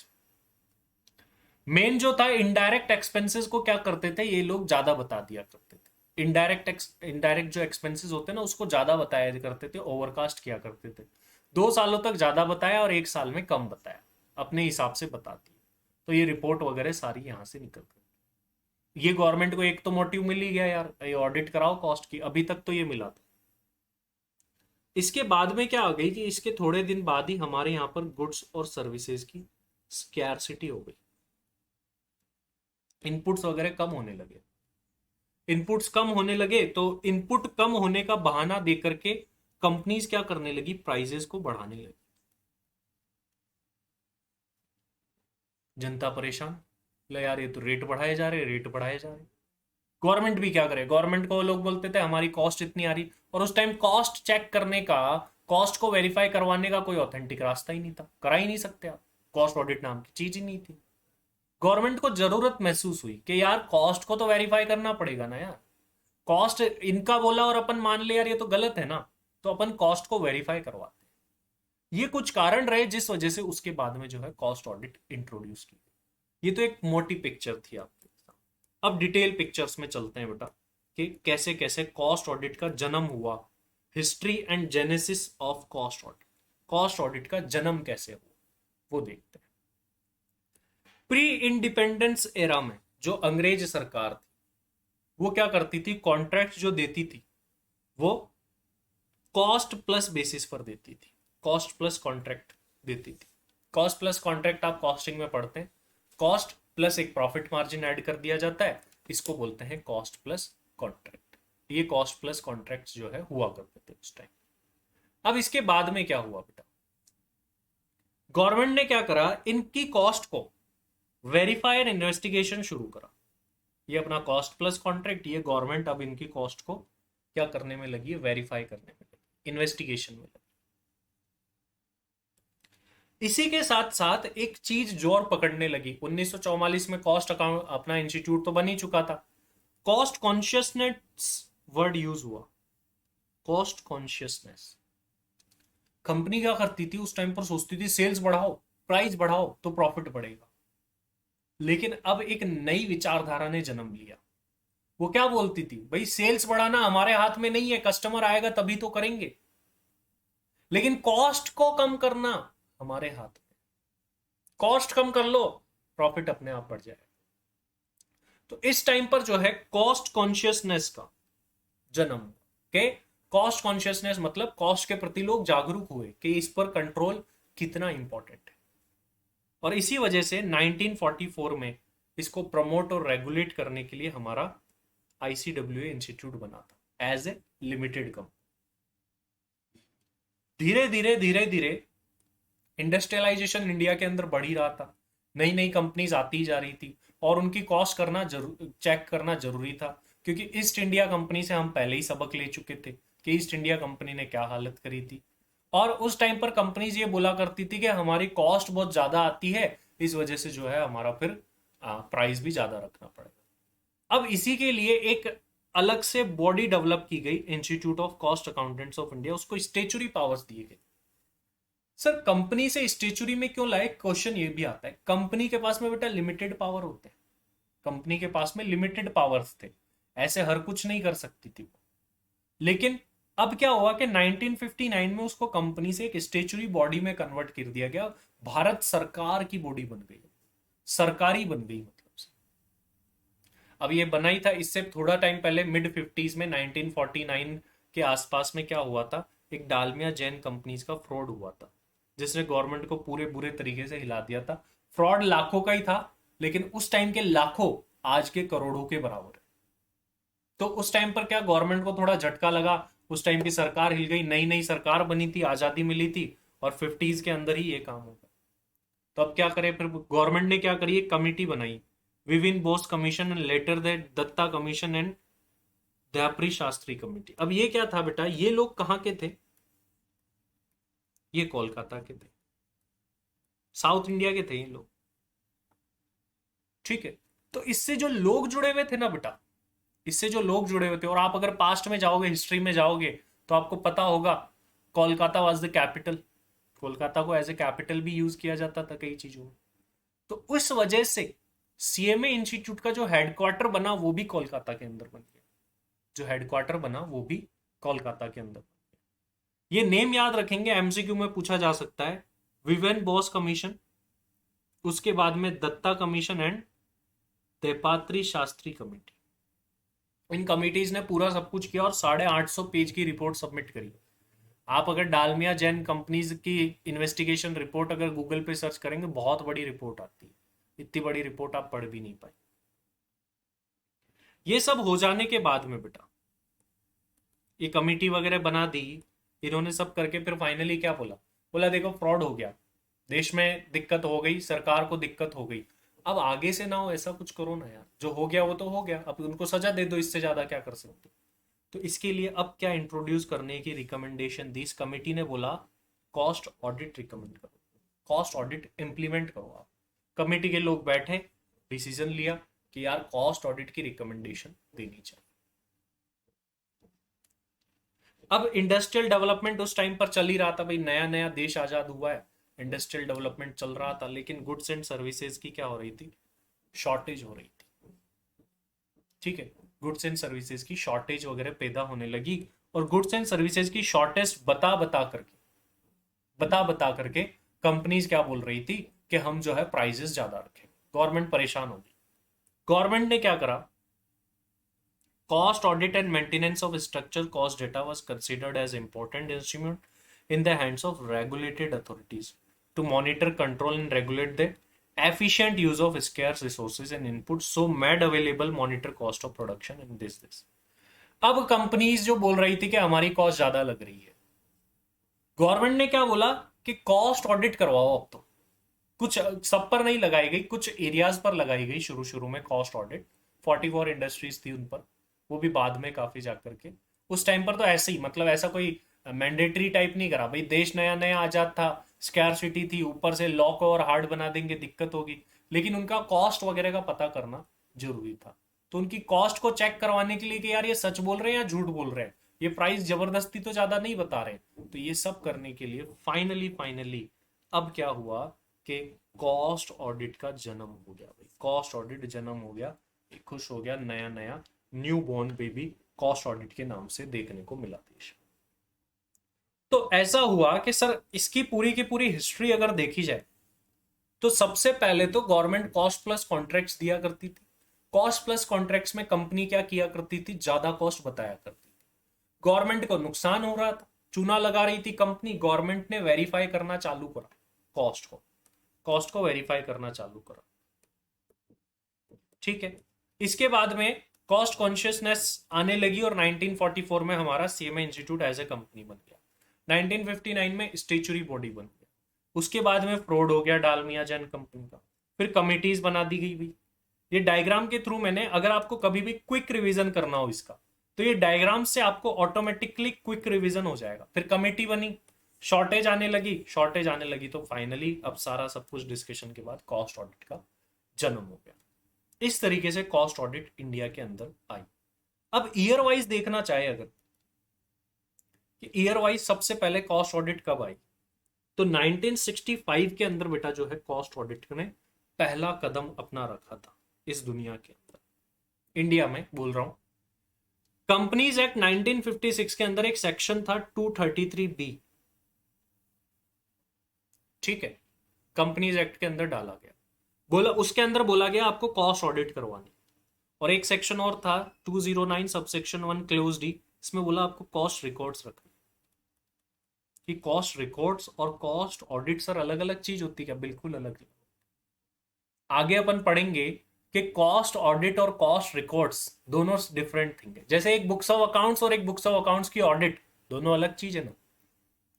मेन जो था, इनडायरेक्ट एक्सपेंसेस को क्या करते थे ये लोग, ज्यादा बता दिया करते थे। इनडायरेक्ट जो एक्सपेंसेस होते हैं ना, उसको ज्यादा बताया करते थे, ओवरकास्ट किया करते थे। 2 सालों तक ज्यादा बताया और 1 साल में कम बताया, अपने हिसाब से बता दिया। तो ये रिपोर्ट वगैरह सारी यहां से निकल गई। ये गवर्नमेंट को एक तो मोटिव मिल ही गया यार, ये ऑडिट कराओ कॉस्ट की, अभी तक तो ये मिला था। इसके बाद में क्या आ गई कि इसके थोड़े दिन बाद ही हमारे यहाँ पर गुड्स और सर्विसेज की स्कैरसिटी हो गई, इनपुट्स वगैरह कम होने लगे। इनपुट्स कम होने लगे तो इनपुट कम होने का बहाना देकर के कंपनीज क्या करने लगी, प्राइजेस को बढ़ाने लगी। जनता परेशान, ले यार ये तो रेट बढ़ाए जा रहे, रेट बढ़ाए जा रहे। गवर्नमेंट भी क्या करे, गवर्नमेंट को लोग बोलते थे हमारी कॉस्ट इतनी आ रही, और उस टाइम कॉस्ट चेक करने का, कॉस्ट को वेरीफाई करवाने का कोई ऑथेंटिक रास्ता ही नहीं था, करा ही नहीं सकते आप, कॉस्ट ऑडिट नाम की चीज ही नहीं थी। गवर्नमेंट को जरूरत महसूस हुई कि यार कॉस्ट को तो वेरीफाई करना पड़ेगा ना यार, कॉस्ट इनका बोला और अपन मान ले यार ये तो गलत है ना, तो अपन कॉस्ट को वेरीफाई करवाते हैं। ये कुछ कारण रहे जिस वजह से उसके बाद में जो है कॉस्ट ऑडिट इंट्रोड्यूस की। ये तो एक मोटी पिक्चर थी आपके साथ। अब डिटेल पिक्चर्स में चलते हैं बेटा कि कैसे कैसे कॉस्ट ऑडिट का जन्म हुआ, history and genesis of cost audit, cost audit का जन्म कैसे हुआ वो देखते हैं। प्री इंडिपेंडेंस एरा में जो अंग्रेज सरकार थी वो क्या करती थी, कॉन्ट्रैक्ट जो देती थी वो कॉस्ट प्लस बेसिस पर देती थी, कॉस्ट प्लस कॉन्ट्रैक्ट देती थी। कॉस्ट प्लस कॉन्ट्रैक्ट आप कॉस्टिंग में पढ़ते हैं, कॉस्ट प्लस एक प्रॉफिट मार्जिन ऐड कर दिया जाता है, इसको बोलते हैं कॉस्ट प्लस कॉन्ट्रैक्ट। ये कॉस्ट प्लस कॉन्ट्रैक्ट जो है हुआ करते थे उस टाइम। अब इसके बाद में क्या हुआ बेटा, गवर्नमेंट ने क्या करा, इनकी कॉस्ट को वेरीफाई एंड इन्वेस्टिगेशन शुरू करा। ये अपना कॉस्ट प्लस कॉन्ट्रैक्ट, ये गवर्नमेंट अब इनकी कॉस्ट को क्या करने में लगी है, वेरीफाई करने में लगी, इन्वेस्टिगेशन में लगी। इसी के साथ साथ एक चीज जोर पकड़ने लगी, 1944 में कॉस्ट अकाउंट अपना इंस्टीट्यूट तो बन ही चुका था, कॉस्ट कॉन्शियसनेस वर्ड यूज हुआ, कॉस्ट कॉन्शियसनेस। कंपनी क्या करती थी उस टाइम पर, सोचती थी सेल्स बढ़ाओ, प्राइस बढ़ाओ तो प्रॉफिट बढ़ेगा। लेकिन अब एक नई विचारधारा ने जन्म लिया। वो क्या बोलती थी, भाई सेल्स बढ़ाना हमारे हाथ में नहीं है, कस्टमर आएगा तभी तो करेंगे, लेकिन कॉस्ट को कम करना हमारे हाथ में, कॉस्ट कम कर लो प्रॉफिट अपने आप बढ़ जाएगा। तो इस टाइम पर जो है कॉस्ट कॉन्शियसनेस का जन्म के, कॉस्ट कॉन्शियसनेस मतलब कॉस्ट के प्रति लोग जागरूक हुए कि इस पर कंट्रोल कितना इंपॉर्टेंट है। और इसी वजह से 1944 में इसको प्रमोट और रेगुलेट करने के लिए हमारा आईसीडब्ल्यूए इंस्टीट्यूट बना था एज ए लिमिटेड कंपनी। धीरे धीरे धीरे धीरे इंडस्ट्रियलाइजेशन इंडिया के अंदर बढ़ ही रहा था, नई नई कंपनीज आती जा रही थी और उनकी कॉस्ट करना चेक करना जरूरी था, क्योंकि ईस्ट इंडिया कंपनी से हम पहले ही सबक ले चुके थे कि ईस्ट इंडिया कंपनी ने क्या हालत करी थी। और उस टाइम पर कंपनीज ये बोला करती थी कि हमारी कॉस्ट बहुत ज्यादा आती है, इस वजह से जो है हमारा फिर प्राइस भी ज्यादा रखना पड़ेगा। अब इसी के लिए एक अलग से बॉडी डेवलप की गई, institute of cost accountants of India, उसको स्टेचुरी पावर्स दिए गए। सर कंपनी से स्टेचुरी में क्यों लाए, क्वेश्चन ये भी आता है। कंपनी के पास में बेटा लिमिटेड पावर होते हैं, कंपनी के पास में लिमिटेड पावर्स थे, ऐसे हर कुछ नहीं कर सकती थी वो। लेकिन अब क्या हुआ कि 1959 में उसको कंपनी से एक स्टेचुरी बॉडी में कन्वर्ट कर दिया गया, भारत सरकार की बॉडी बन गई, सरकारी बन गई मतलब से। अब ये बना ही था, इससे थोड़ा टाइम पहले मिड 50s में 1949 के आसपास में क्या हुआ था, एक डालमिया जैन कंपनीज का फ्रॉड हुआ था जिसने गवर्नमेंट को पूरे बुरे तरीके से हिला दिया था। फ्रॉड लाखों का ही था, लेकिन उस टाइम के लाखों आज के करोड़ों के बराबर है। तो उस टाइम पर क्या गवर्नमेंट को थोड़ा झटका लगा, उस टाइम की सरकार हिल गई, नई नई सरकार बनी थी, आजादी मिली थी और 50s के अंदर ही ये काम होगा। तो अब क्या करें, फिर गवर्नमेंट ने क्या करी, एक कमिटी बनाई, Vivian Bose commission and later that Datta commission and दयाप्री शास्त्री कमेटी। अब ये क्या था बेटा, ये लोग कहां के थे, ये कोलकाता के थे, साउथ इंडिया के थे ये लोग, ठीक है। तो इससे जो लोग जुड़े हुए थे ना बेटा, इससे जो लोग जुड़े हुए थे, और आप अगर पास्ट में जाओगे, हिस्ट्री में जाओगे तो आपको पता होगा Kolkata was the capital, Kolkata को एज ए कैपिटल भी यूज किया जाता था कई चीजों में। तो उस वजह से सीएमए इंस्टीट्यूट का जो हेडक्वार्टर बना वो भी कोलकाता के अंदर बन गया, जो हेडक्वार्टर बना वो भी कोलकाता के अंदर। ये नेम याद रखेंगे, एमसीक्यू में पूछा जा सकता है, विवेन बॉस कमीशन, उसके बाद में दत्ता कमीशन एंड तेपात्री शास्त्री कमेटी। इन कमिटीज ने पूरा सब कुछ किया और 850 पेज की रिपोर्ट सबमिट करी। आप अगर डालमिया जैन कंपनीज की इन्वेस्टिगेशन रिपोर्ट अगर गूगल पे सर्च करेंगे, बहुत बड़ी रिपोर्ट आती है, इतनी बड़ी रिपोर्ट आप पढ़ भी नहीं पाए। ये सब हो जाने के बाद में बेटा ये कमिटी वगैरह बना दी, इन्होंने सब करके फिर फाइनली क्या बोला, बोला देखो फ्रॉड हो गया, देश में दिक्कत हो गई, सरकार को दिक्कत हो गई, अब आगे से ना हो ऐसा कुछ करो ना यार, जो हो गया वो तो हो गया, अब उनको सजा दे दो, इससे ज्यादा क्या कर सकते हो। तो इसके लिए अब क्या इंट्रोड्यूस करने की रिकमेंडेशन दी इस कमेटी ने, बोला कॉस्ट ऑडिट रिकमेंड करो, कॉस्ट ऑडिट इंप्लीमेंट करो आप। कमेटी के लोग बैठे, डिसीजन लिया कि यार कॉस्ट ऑडिट की रिकमेंडेशन देनी चाहिए। अब इंडस्ट्रियल डेवलपमेंट उस टाइम पर चल ही रहा था भाई, नया नया देश आजाद हुआ है, इंडस्ट्रियल डेवलपमेंट चल रहा था, लेकिन गुड्स एंड सर्विसेज की क्या हो रही थी, शॉर्टेज हो रही थी। ठीक है, गुड्स एंड सर्विसेज की शॉर्टेज वगैरह पैदा होने लगी, और गुड्स एंड सर्विसेज की शॉर्टेज बता बता करके कंपनीज क्या बोल रही थी कि हम जो है प्राइसेस ज्यादा रखें। गवर्नमेंट परेशान होगी, गवर्नमेंट ने क्या करा, cost audit and maintenance of structural cost data was considered as important instrument in the hands of regulated authorities to monitor, control and regulate the efficient use of scarce resources and inputs, so made available monitor cost of production and this। अब companies जो बोल रही थी कि हमारी cost ज्यादा लग रही है, गवर्नमेंट ने क्या बोला कि कॉस्ट ऑडिट करवाओ। अब तो कुछ सब पर नहीं लगाई गई, कुछ एरियाज पर लगाई गई शुरू शुरू में कॉस्ट ऑडिट, 44 इंडस्ट्रीज थी उन पर, वो भी बाद में काफी जाकर के। उस टाइम पर तो ऐसे ही, मतलब ऐसा कोई मैंडेटरी टाइप नहीं करा भाई, देश नया नया आजाद था, स्कैरसिटी थी, ऊपर से लॉ को और हार्ड बना देंगे दिक्कत होगी, लेकिन उनका कॉस्ट वगैरह का पता करना जरूरी था। तो उनकी कॉस्ट को चेक करवाने के लिए कि यार ये सच बोल रहे हैं या झूठ बोल रहे हैं, ये प्राइस जबरदस्ती तो ज्यादा नहीं बता रहे, तो ये सब करने के लिए फाइनली फाइनली अब क्या हुआ कि कॉस्ट ऑडिट का जन्म हो गया भाई, कॉस्ट ऑडिट जन्म हो गया, खुश हो गया, नया नया new born baby cost audit के नाम से देखने को मिला देश। तो ऐसा हुआ कि सर इसकी पूरी की पूरी हिस्ट्री अगर देखी जाए तो सबसे पहले तो गवर्नमेंट कॉस्ट प्लस कॉन्ट्रैक्ट्स दिया करती थी। कॉस्ट प्लस कॉन्ट्रैक्ट्स में कंपनी क्या किया करती थी, ज्यादा कॉस्ट बताया करती थी, गवर्नमेंट को नुकसान हो रहा था, चूना लगा रही थी कंपनी, गवर्नमेंट ने वेरीफाई करना चालू करा, कॉस्ट को वेरीफाई करना चालू करा। ठीक है, इसके बाद में कॉस्ट कॉन्शियसनेस आने लगी और 1944 में हमारा CMA institute as a company बन गया, 1959 में स्टेचुरी बॉडी बन गया, उसके बाद में फ्रॉड हो गया डालमिया जैन कंपनी का, फिर कमिटीज बना दी गई भी। ये डायग्राम के थ्रू मैंने, अगर आपको कभी भी क्विक रिवीजन करना हो इसका, तो ये डायग्राम से आपको ऑटोमेटिकली क्विक रिवीजन हो जाएगा। फिर कमेटी बनी, शॉर्टेज आने लगी तो फाइनली अब सारा सब कुछ डिस्कशन के बाद कॉस्ट ऑडिट का जन्म हो गया। इस तरीके से कॉस्ट ऑडिट इंडिया के अंदर आई। अब ईयर वाइज देखना चाहे अगर, कि ईयर वाइज सबसे पहले कॉस्ट ऑडिट कब आई, तो 1965 के अंदर बेटा जो है कॉस्ट ऑडिट ने पहला कदम अपना रखा था इस दुनिया के अंदर, इंडिया में बोल रहा हूं। कंपनीज एक्ट 1956 के अंदर एक सेक्शन था 233B, ठीक है, कंपनीज एक्ट के अंदर डाला गया, बोला उसके अंदर बोला गया आपको कॉस्ट ऑडिट करवानी। और एक सेक्शन और था 209 सबसेक्शन 1 क्लोज डी, इसमें बोला आपको कॉस्ट रिकॉर्ड्स रखना। कि कॉस्ट रिकॉर्ड्स और कॉस्ट ऑडिट सर अलग अलग चीज होती है, बिल्कुल अलग है। आगे अपन पढ़ेंगे कि कॉस्ट ऑडिट और कॉस्ट रिकॉर्ड्स दोनों डिफरेंट थिंग है, जैसे एक बुक्स ऑफ अकाउंट्स और एक बुक्स ऑफ अकाउंट्स की ऑडिट, दोनों अलग चीज है ना।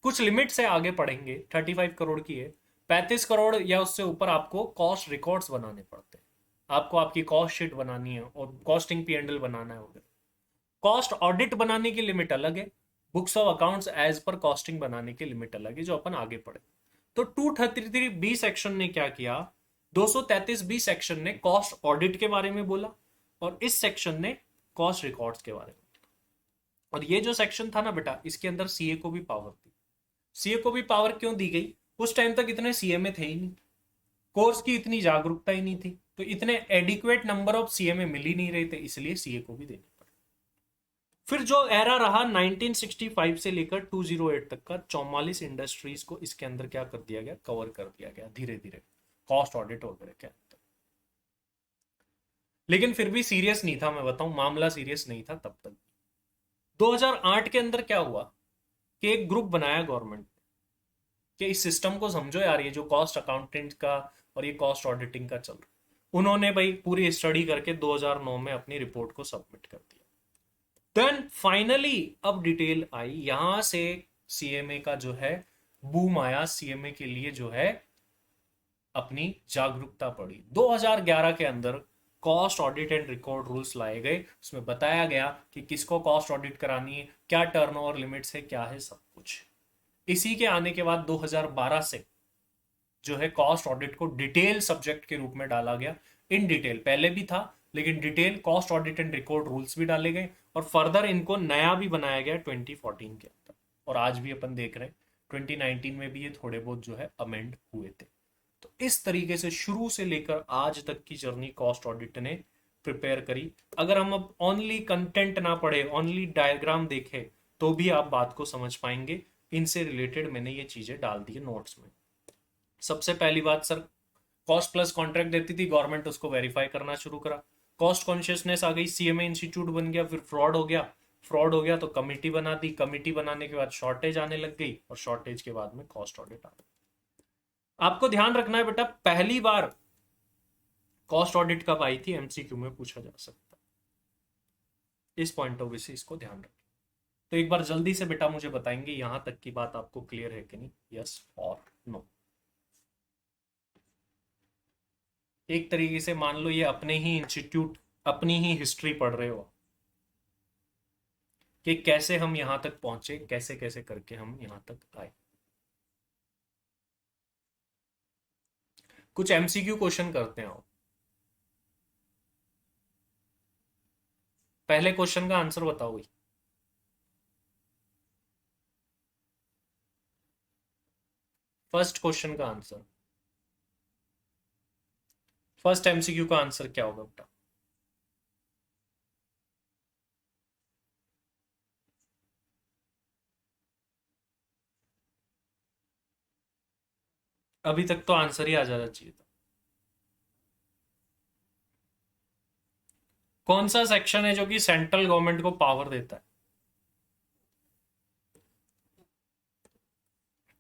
कुछ लिमिट से आगे पढ़ेंगे, 35 करोड़ की है, 35 करोड़ या उससे ऊपर आपको कॉस्ट रिकॉर्ड्स बनाने पड़ते हैं, आपको आपकी कॉस्ट शीट बनानी है और कॉस्टिंग P&L बनाना है वगैरह। कॉस्ट ऑडिट बनाने की लिमिट अलग है, books of accounts as per costing बनाने की लिमिट अलग है, जो अपन आगे पढ़े। तो 233B सेक्शन ने क्या किया, 233B सेक्शन ने कॉस्ट ऑडिट के बारे में बोला और इस सेक्शन ने कॉस्ट रिकॉर्ड्स के बारे में। और ये जो सेक्शन था ना बेटा, इसके अंदर सीए को भी पावर थी। सीए को भी पावर क्यों दी गई, उस टाइम तक इतने सीएमए थे ही नहीं, कोर्स की इतनी जागरूकता ही नहीं थी, तो इतने एडिक्वेट नंबर ऑफ सीएमए मिल ही नहीं रहे थे, इसलिए सीए को भी देने पड़े। फिर जो एरा रहा 1965 से लेकर 208 तक का, 44 इंडस्ट्रीज को इसके अंदर क्या कर दिया गया, कवर कर दिया गया धीरे धीरे कॉस्ट ऑडिट वगैरह के अंदर। लेकिन फिर भी सीरियस नहीं था, मैं बताऊं मामला सीरियस नहीं था तब तक। 2008 के अंदर क्या हुआ कि एक ग्रुप बनाया गवर्नमेंट कि इस सिस्टम को समझो यार, ये जो कॉस्ट अकाउंटेंट का और ये कॉस्ट ऑडिटिंग का चल रहा, उन्होंने भाई पूरी स्टडी करके 2009 में अपनी रिपोर्ट को सबमिट कर दिया। देन फाइनली अब डिटेल आई, यहां से सीएमए का जो है बूम आया, सीएमए के लिए जो है अपनी जागरूकता बढ़ी। 2011 के अंदर cost audit and record rules लाए गए, उसमें बताया गया कि किसको कॉस्ट ऑडिट करानी है, क्या टर्नओवर लिमिट्स है, क्या है, सब कुछ। इसी के आने के बाद 2012 से जो है कॉस्ट ऑडिट को डिटेल सब्जेक्ट के रूप में डाला गया। इन डिटेल पहले भी था, लेकिन detail cost audit and record rules भी डाले गए, और फर्दर इनको नया भी बनाया गया 2014 के अंदर। और आज भी अपन देख रहे हैं 2019 में भी ये थोड़े बहुत जो है अमेंड हुए थे। तो इस तरीके से शुरू से लेकर आज तक की जर्नी कॉस्ट ऑडिट ने प्रिपेयर करी। अगर हम अब ओनली कंटेंट ना पढ़े, ओनली डायग्राम देखें, तो भी आप बात को समझ पाएंगे। इनसे रिलेटेड मैंने ये चीजें डाल दी है नोट्स में। सबसे पहली बात सर, कॉस्ट प्लस कॉन्ट्रैक्ट देती थी गवर्नमेंट, उसको वेरीफाई करना शुरू करा। कॉस्ट कॉन्शियसनेस आ गई, सीएमए इंस्टीट्यूट बन गया, फिर फ्रॉड हो गया। फ्रॉड हो गया तो कमिटी बना दी, कमिटी बनाने के बाद शॉर्टेज आने लग गई, और शॉर्टेज के बाद में कॉस्ट ऑडिट आ गई। आपको ध्यान रखना है बेटा, पहली बार कॉस्ट ऑडिट कब आई थी, एमसीक्यू में पूछा जा सकता है। इस पॉइंट ऑफ व्यू से इसको ध्यान रखें। तो एक बार जल्दी से बेटा मुझे बताएंगे यहां तक की बात आपको क्लियर है कि नहीं, यस और नो। एक तरीके से मान लो ये अपने ही इंस्टीट्यूट, अपनी ही हिस्ट्री पढ़ रहे हो कि कैसे हम यहां तक पहुंचे, कैसे कैसे करके हम यहां तक आए। कुछ एमसीक्यू क्वेश्चन करते हैं। पहले क्वेश्चन का आंसर बताओ भाई। फर्स्ट क्वेश्चन का आंसर, फर्स्ट एमसीक्यू का आंसर क्या होगा बेटा? अभी तक तो आंसर ही आ जाना चाहिए था। कौन सा सेक्शन है जो कि सेंट्रल गवर्नमेंट को पावर देता है?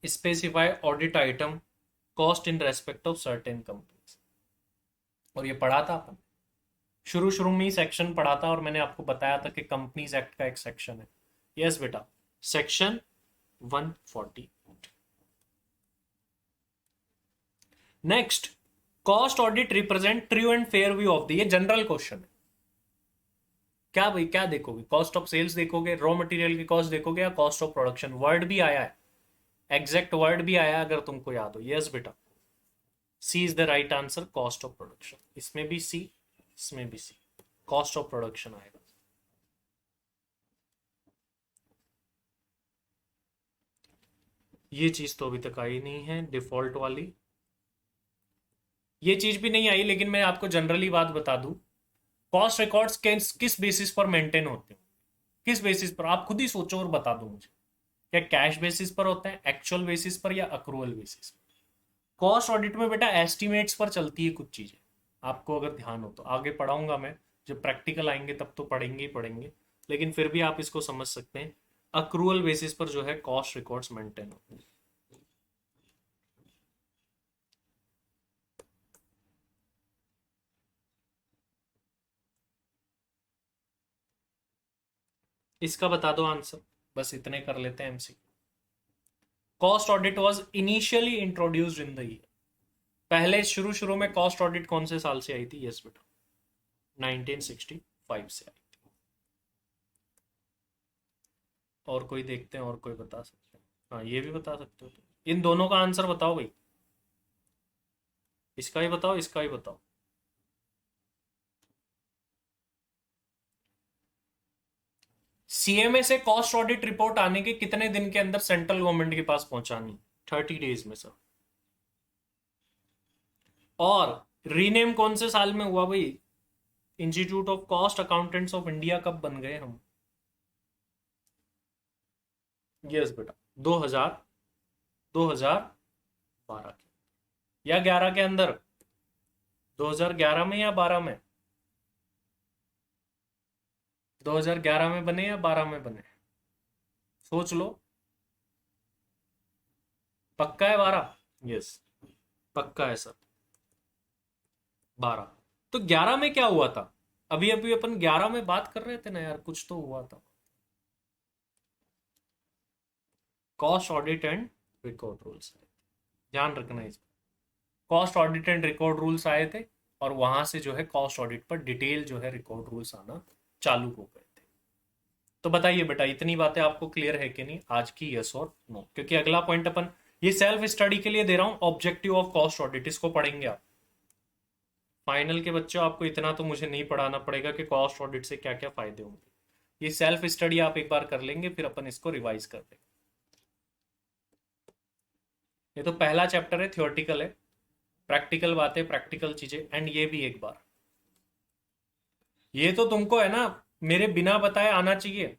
Specify audit item cost in respect of certain companies. और ये पढ़ा था अपन, शुरू शुरू में ही सेक्शन पढ़ा था, और मैंने आपको बताया था कि कंपनीज एक्ट का एक सेक्शन है। यस बेटा, section 140। Next, cost audit represent true and fair view of the, ये जनरल क्वेश्चन है। क्या भाई, क्या देखोगे? कॉस्ट ऑफ सेल्स देखोगे, रॉ मटेरियल की कॉस्ट देखोगे, या कॉस्ट ऑफ प्रोडक्शन? वर्ड भी आया है, एग्जैक्ट वर्ड भी आया अगर तुमको याद हो। यस बेटा, C is the right answer, cost of production. इसमें भी सी, इसमें भी सी, कॉस्ट ऑफ प्रोडक्शन आएगा। ये चीज तो अभी तक आई नहीं है, डिफॉल्ट वाली ये चीज भी नहीं आई, लेकिन मैं आपको जनरली बात बता दूं, कॉस्ट रिकॉर्ड्स किस बेसिस पर मेंटेन होते हैं, किस बेसिस पर? आप खुद ही सोचो और बता दो मुझे। क्या कैश बेसिस पर होते हैं, एक्चुअल बेसिस पर, या अक्रूवल बेसिस पर? कॉस्ट ऑडिट में बेटा एस्टिमेट्स पर चलती है कुछ चीजें, आपको अगर ध्यान हो तो। आगे पढ़ाऊंगा मैं, जब प्रैक्टिकल आएंगे तब तो पढ़ेंगे ही पढ़ेंगे, लेकिन फिर भी आप इसको समझ सकते हैं। अक्रूवल बेसिस पर जो है कॉस्ट रिकॉर्ड्स मेंटेन होते हैं। इसका बता दो आंसर, बस इतने कर लेते हैं MC. Cost audit was initially introduced in the year, पहले शुरू शुरू में कॉस्ट ऑडिट कौन से साल से आई थी? यस बेटा, 1965 से आई थी। और कोई देखते हैं, और कोई बता सकते हैं? हाँ, ये भी बता सकते हो तुम। इन दोनों का आंसर बताओ भाई, इसका ही बताओ, इसका ही बताओ। सीएमए से कॉस्ट ऑडिट रिपोर्ट आने के कितने दिन के अंदर सेंट्रल गवर्नमेंट के पास पहुंचानी? 30 डेज में सर। और रीनेम कौन से साल में हुआ भाई? Institute of cost accountants of India कब बन गए हम? यस बेटा, 2000, 2012 के या 11 के अंदर? 2011 में या 12 में? 2011 में बने या 12 में बने? सोच लो। पक्का है 12? यस, पक्का है सर, 12। तो 11 में क्या हुआ था? अभी अभी अपन 11 में बात कर रहे थे ना यार, कुछ तो हुआ था। Cost audit and record rules, ध्यान रखना इस। Cost audit and record rules आए थे और वहां से जो है कॉस्ट ऑडिट पर डिटेल जो है रिकॉर्ड रूल्स आना चालू हो गए थे। तो बताइए बेटा, इतनी बातें आपको क्लियर है कि नहीं आज की, यस और नो? क्योंकि अगला पॉइंट अपन ये सेल्फ स्टडी के लिए दे रहा हूं, ऑब्जेक्टिव ऑफ कॉस्ट ऑडिट, इसको पढ़ेंगे आप फाइनल के बच्चों। आपको इतना तो मुझे नहीं पढ़ाना पड़ेगा कि कॉस्ट ऑडिट से क्या क्या फायदे होंगे। ये सेल्फ स्टडी आप एक बार कर लेंगे, फिर अपन इसको रिवाइज कर देंगे। ये तो पहला चैप्टर है, थियोरटिकल है, प्रैक्टिकल बातें, प्रैक्टिकल चीजें, एंड ये भी एक बार, ये तो तुमको है ना मेरे बिना बताए आना चाहिए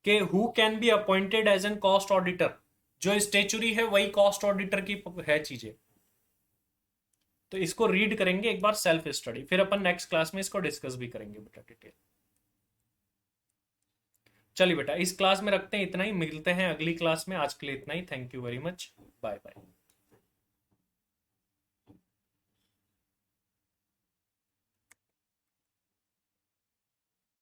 कि who can be appointed as an cost auditor. जो स्टेचुरी है वही कॉस्ट ऑडिटर की है चीजें। तो इसको रीड करेंगे एक बार सेल्फ स्टडी, फिर अपन नेक्स्ट क्लास में इसको डिस्कस भी करेंगे बेटा डिटेल। चलिए बेटा, इस क्लास में रखते हैं इतना ही, मिलते हैं अगली क्लास में। आज के लिए इतना ही, thank you very much, bye bye.